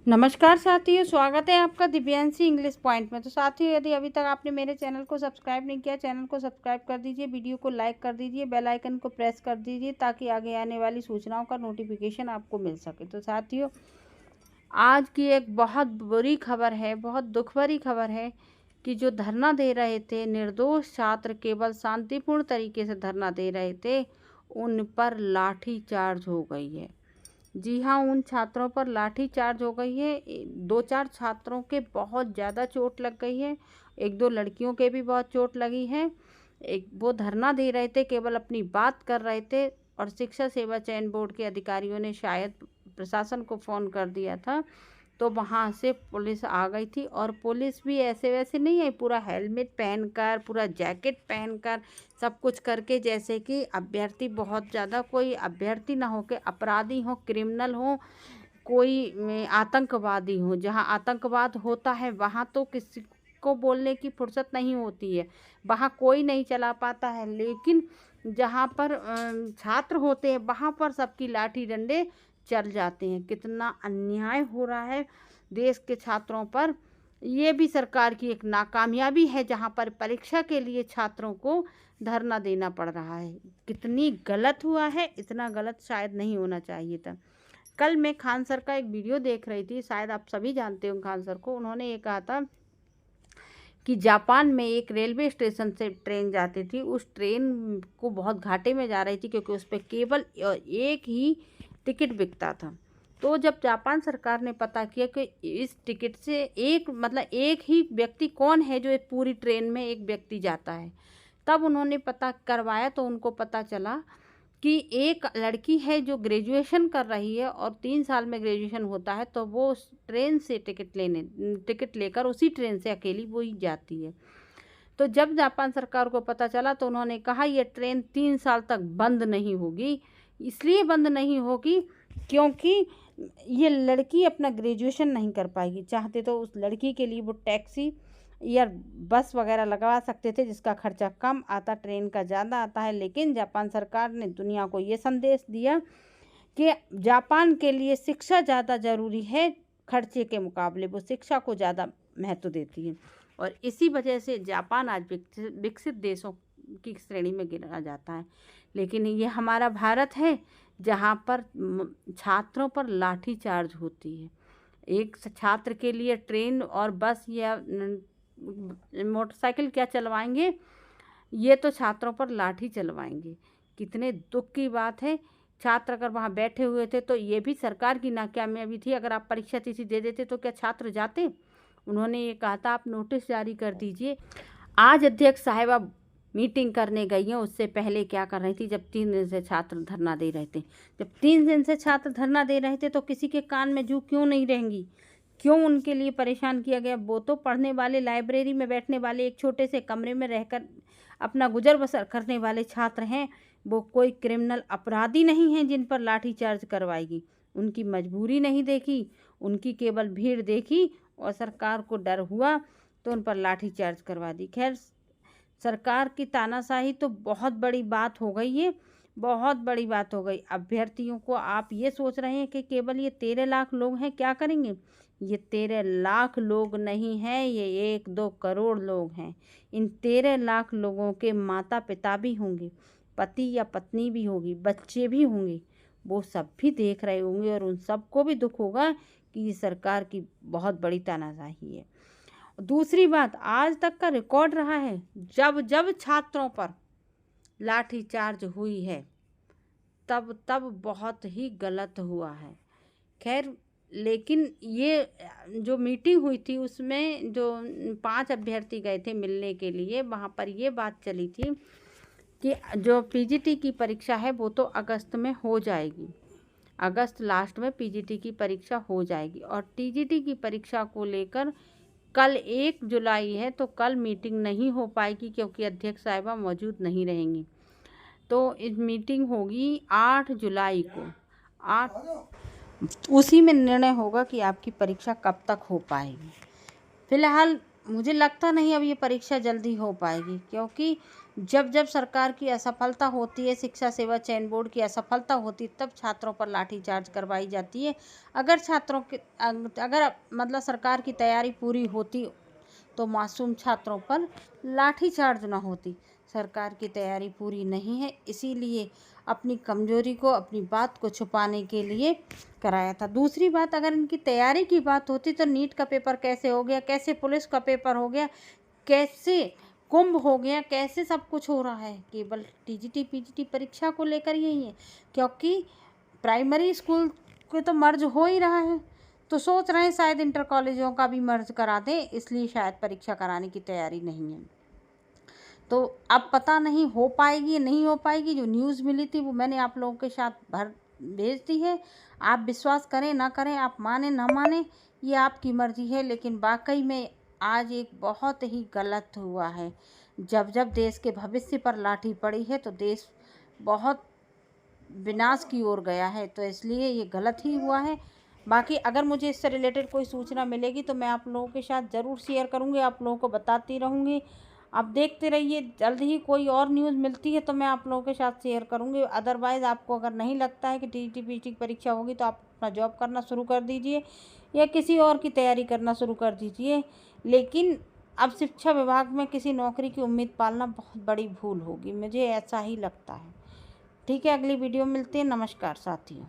नमस्कार साथियों, स्वागत है आपका दिव्यांशी इंग्लिश पॉइंट में। तो साथियों, यदि अभी तक आपने मेरे चैनल को सब्सक्राइब नहीं किया, चैनल को सब्सक्राइब कर दीजिए, वीडियो को लाइक कर दीजिए, बेल आइकन को प्रेस कर दीजिए ताकि आगे आने वाली सूचनाओं का नोटिफिकेशन आपको मिल सके। तो साथियों, आज की एक बहुत बुरी खबर है, बहुत दुख भरी खबर है कि जो धरना दे रहे थे निर्दोष छात्र, केवल शांतिपूर्ण तरीके से धरना दे रहे थे, उन पर लाठी चार्ज हो गई है। जी हाँ, उन छात्रों पर लाठी चार्ज हो गई है। 2-4 छात्रों के बहुत ज़्यादा चोट लग गई है, 1-2 लड़कियों के भी बहुत चोट लगी है। वो धरना दे रहे थे, केवल अपनी बात कर रहे थे और शिक्षा सेवा चयन बोर्ड के अधिकारियों ने शायद प्रशासन को फ़ोन कर दिया था, तो वहाँ से पुलिस आ गई थी। और पुलिस भी ऐसे वैसे नहीं आई, पूरा हेलमेट पहनकर, पूरा जैकेट पहनकर, सब कुछ करके, जैसे कि अभ्यर्थी बहुत ज़्यादा कोई अभ्यर्थी ना हो के अपराधी हो, क्रिमिनल हो, कोई आतंकवादी हो। जहाँ आतंकवाद होता है वहाँ तो किसी को बोलने की फुर्सत नहीं होती है, वहाँ कोई नहीं चला पाता है। लेकिन जहाँ पर छात्र होते हैं वहाँ पर सबकी लाठी डंडे चल जाते हैं। कितना अन्याय हो रहा है देश के छात्रों पर। ये भी सरकार की एक नाकामयाबी है, जहाँ पर परीक्षा के लिए छात्रों को धरना देना पड़ रहा है। कितनी गलत हुआ है, इतना गलत शायद नहीं होना चाहिए था। कल मैं खान सर का एक वीडियो देख रही थी, शायद आप सभी जानते हो खान सर को। उन्होंने ये कहा था कि जापान में एक रेलवे स्टेशन से ट्रेन जाती थी, उस ट्रेन को बहुत घाटे में जा रही थी क्योंकि उस पर केवल एक ही टिकट बिकता था। तो जब जापान सरकार ने पता किया कि इस टिकट से एक ही व्यक्ति कौन है जो पूरी ट्रेन में एक व्यक्ति जाता है, तब उन्होंने पता करवाया तो उनको पता चला कि एक लड़की है जो ग्रेजुएशन कर रही है और 3 साल में ग्रेजुएशन होता है, तो वो उस ट्रेन से टिकट लेकर उसी ट्रेन से अकेली वो ही जाती है। तो जब जापान सरकार को पता चला तो उन्होंने कहा ये ट्रेन 3 साल तक बंद नहीं होगी। इसलिए बंद नहीं होगी क्योंकि ये लड़की अपना ग्रेजुएशन नहीं कर पाएगी। चाहते तो उस लड़की के लिए वो टैक्सी या बस वगैरह लगवा सकते थे, जिसका खर्चा कम आता, ट्रेन का ज़्यादा आता है। लेकिन जापान सरकार ने दुनिया को ये संदेश दिया कि जापान के लिए शिक्षा ज़्यादा ज़रूरी है, खर्चे के मुकाबले वो शिक्षा को ज़्यादा महत्व देती है। और इसी वजह से जापान आज विकसित देशों की श्रेणी में गिना जाता है। लेकिन ये हमारा भारत है जहाँ पर छात्रों पर लाठी चार्ज होती है। एक छात्र के लिए ट्रेन और बस या मोटरसाइकिल क्या चलवाएंगे, ये तो छात्रों पर लाठी चलवाएंगे। कितने दुख की बात है। छात्र अगर वहाँ बैठे हुए थे तो ये भी सरकार की नाकामयाबी थी। अगर आप परीक्षा तिथि दे देते तो क्या छात्र जाते? उन्होंने ये कहा था आप नोटिस जारी कर दीजिए। आज अध्यक्ष साहिबा मीटिंग करने गई हैं, उससे पहले क्या कर रही थी? जब 3 दिन से छात्र धरना दे रहे थे, जब 3 दिन से छात्र धरना दे रहे थे तो किसी के कान में जू क्यों नहीं रहेंगी? क्यों उनके लिए परेशान किया गया? वो तो पढ़ने वाले, लाइब्रेरी में बैठने वाले, एक छोटे से कमरे में रहकर अपना गुजर बसर करने वाले छात्र हैं। वो कोई क्रिमिनल अपराधी नहीं हैं जिन पर लाठीचार्ज करवाएगी। उनकी मजबूरी नहीं देखी, उनकी केवल भीड़ देखी और सरकार को डर हुआ तो उन पर लाठीचार्ज करवा दी। खैर, सरकार की तानाशाही तो बहुत बड़ी बात हो गई है, बहुत बड़ी बात हो गई। अभ्यर्थियों को आप ये सोच रहे हैं कि केवल ये 13 लाख लोग हैं, क्या करेंगे? ये 13 लाख लोग नहीं हैं, ये 1-2 करोड़ लोग हैं। इन 13 लाख लोगों के माता पिता भी होंगे, पति या पत्नी भी होगी, बच्चे भी होंगे। वो सब भी देख रहे होंगे और उन सबको भी दुख होगा कि ये सरकार की बहुत बड़ी तानाशाही है। दूसरी बात, आज तक का रिकॉर्ड रहा है, जब जब छात्रों पर लाठीचार्ज हुई है तब तब बहुत ही गलत हुआ है। खैर, लेकिन ये जो मीटिंग हुई थी उसमें जो 5 अभ्यर्थी गए थे मिलने के लिए, वहाँ पर ये बात चली थी कि जो पीजीटी की परीक्षा है वो तो अगस्त में हो जाएगी, अगस्त लास्ट में पीजीटी की परीक्षा हो जाएगी। और टीजीटी की परीक्षा को लेकर कल 1 जुलाई है तो कल मीटिंग नहीं हो पाएगी क्योंकि अध्यक्ष साहिबा मौजूद नहीं रहेंगी। तो इस मीटिंग होगी 8 जुलाई को। 8 उसी में निर्णय होगा कि आपकी परीक्षा कब तक हो पाएगी। फिलहाल मुझे लगता नहीं अब ये परीक्षा जल्दी हो पाएगी क्योंकि जब जब सरकार की असफलता होती है, शिक्षा सेवा चयन बोर्ड की असफलता होती है, तब छात्रों पर लाठीचार्ज करवाई जाती है। अगर छात्रों के अगर मतलब सरकार की तैयारी पूरी होती तो मासूम छात्रों पर लाठीचार्ज न होती। सरकार की तैयारी पूरी नहीं है, इसीलिए अपनी कमजोरी को, अपनी बात को छुपाने के लिए कराया था। दूसरी बात, अगर इनकी तैयारी की बात होती तो नीट का पेपर कैसे हो गया, कैसे पुलिस का पेपर हो गया, कैसे कुंभ हो गया, कैसे सब कुछ हो रहा है, केवल टीजीटी पीजीटी परीक्षा को लेकर यही है। क्योंकि प्राइमरी स्कूल के तो मर्ज हो ही रहा है, तो सोच रहे हैं शायद इंटर कॉलेजों का भी मर्ज करा दें, इसलिए शायद परीक्षा कराने की तैयारी नहीं है। तो अब पता नहीं हो पाएगी नहीं हो पाएगी। जो न्यूज़ मिली थी वो मैंने आप लोगों के साथ भेज दी है। आप विश्वास करें ना करें, आप माने ना माने, ये आपकी मर्जी है, लेकिन वाकई में आज एक बहुत ही गलत हुआ है। जब जब देश के भविष्य पर लाठी पड़ी है तो देश बहुत विनाश की ओर गया है, तो इसलिए ये गलत ही हुआ है। बाकी अगर मुझे इससे रिलेटेड कोई सूचना मिलेगी तो मैं आप लोगों के साथ ज़रूर शेयर करूँगी, आप लोगों को बताती रहूँगी। आप देखते रहिए, जल्द ही कोई और न्यूज़ मिलती है तो मैं आप लोगों के साथ शेयर करूँगी। अदरवाइज़ आपको अगर नहीं लगता है कि टीजीटी पीजीटी की परीक्षा होगी तो आप अपना जॉब करना शुरू कर दीजिए या किसी और की तैयारी करना शुरू कर दीजिए। लेकिन अब शिक्षा विभाग में किसी नौकरी की उम्मीद पालना बहुत बड़ी भूल होगी, मुझे ऐसा ही लगता है। ठीक है, अगली वीडियो में मिलते हैं। नमस्कार साथियों।